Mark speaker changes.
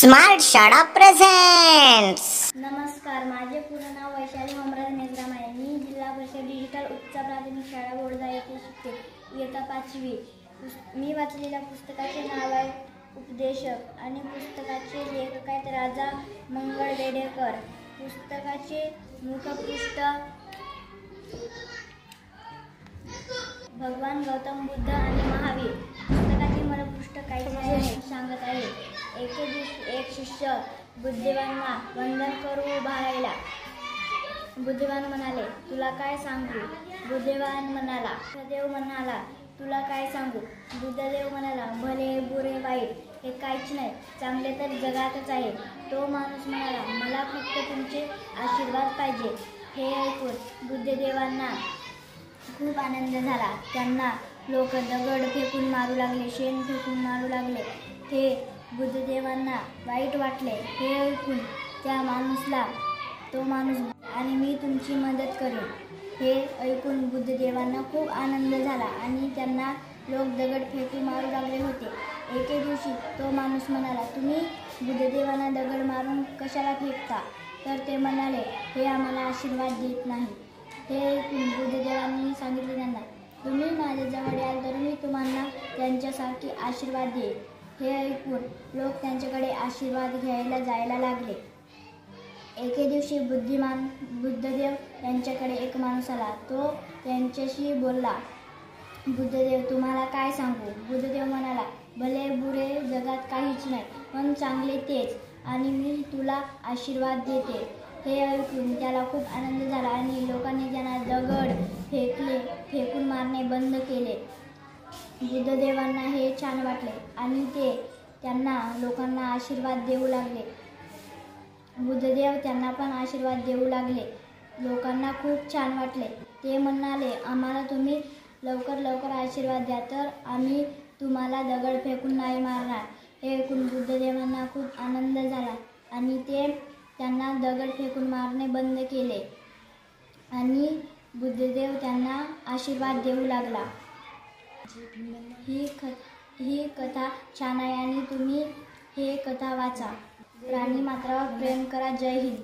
Speaker 1: Smart शाळा presents.
Speaker 2: नमस्कार, माझे पूर्ण नाव वैशाली हमराज नेग्राम आहे। मी जिल्हा परिषद डिजिटल उच्च प्राथमिक शाळा बोर्डा येथे शिकते, इयत्ता 5वी। मी वाचलेल्या पुस्तकाचे नाव आहे उपदेशक आणि पुस्तकाचे लेखक आहेत राजा मंगळवेडेकर। पुस्तकाचे मुखपृष्ठ भगवान गौतम बुद्ध आणि महावीर। पुस्तकाचे मुखपृष्ठ काही सांगत आहे। एके दिवशी एक शिष्य बुद्धिवानांना वंदन करू उभा राहिला। बुद्धिवान म्हणाले, तुला काय सांगू? बुद्धिवान म्हणाला, बुद्धदेव म्हणाला, तुला काय सांगू? बुद्धदेव म्हणाला, भले बुरे वाईट हे काहीच नाही, चांगले तर जगातच आहे। तो माणूस म्हणाला, मला फक्त तुमचे आशीर्वाद पाहिजे। हे ऐकून बुद्धदेवांना खूप आनंद झाला। त्यांना लोक दगड फेकून मारू लागले, शेण फेकून मारू लागले। हे बुद्धदेवांना वाईट वाटले। हे ऐकून त्या माणूसला तो माणूस आणि मी तुमची मदत करेन। हे ऐकून बुद्धदेवांना खूप आनंद झाला आणि त्यांना लोक दगड फेकून मारू लागले होते। एके दिवशी तो माणूस म्हणाला, तुम्ही बुद्धदेवांना दगड मारून कशाला फेकता? तर ते म्हणाले, हे आम्हाला आशीर्वाद देत नाही। हे ऐकून बुद्धदेवांनी सांगितले त्यांना, तुम्ही माझ्याजवळ याल तर मी तुम्हाला त्यांच्यासारखी आशीर्वाद देईन। हे ऐकून लोक त्यांच्याकडे आशीर्वाद घ्यायला जायला लागले। एके दिवशी बुद्धदेव यांच्याकडे एक माणूस आला। तो त्यांच्याशी बोलला, बुद्धदेव तुम्हाला काय सांगू? बुद्धदेव म्हणाला, भले बुरे जगात काहीच नाही, पण चांगले तेच, आणि मी तुला आशीर्वाद देते। हे ऐकून त्याला खूप आनंद झाला आणि लोकांनी त्यांना दगड फेकून मारणे बंद केले। बुद्धदेवांना हे छान वाटले आणि ते त्यांना लोकांना आशीर्वाद देऊ लागले। बुद्धदेव त्यांना पण आशीर्वाद देऊ लागले। लोकांना खूप छान वाटले। ते म्हणाले, आम्हाला तुम्ही लवकर आशीर्वाद द्या, तर आम्ही तुम्हाला दगड फेकून नाही मारणार। हे ऐकून बुद्धदेवांना खूप आनंद झाला आणि ते त्यांना दगड फेकून मारणे बंद केले आणि बुद्धदेव त्यांना आशीर्वाद देऊ लागला। ही कथा छान आहे आणि तुम्ही हे कथा वाचा। प्राणी मात्रावर प्रेम करा। जय हिंद।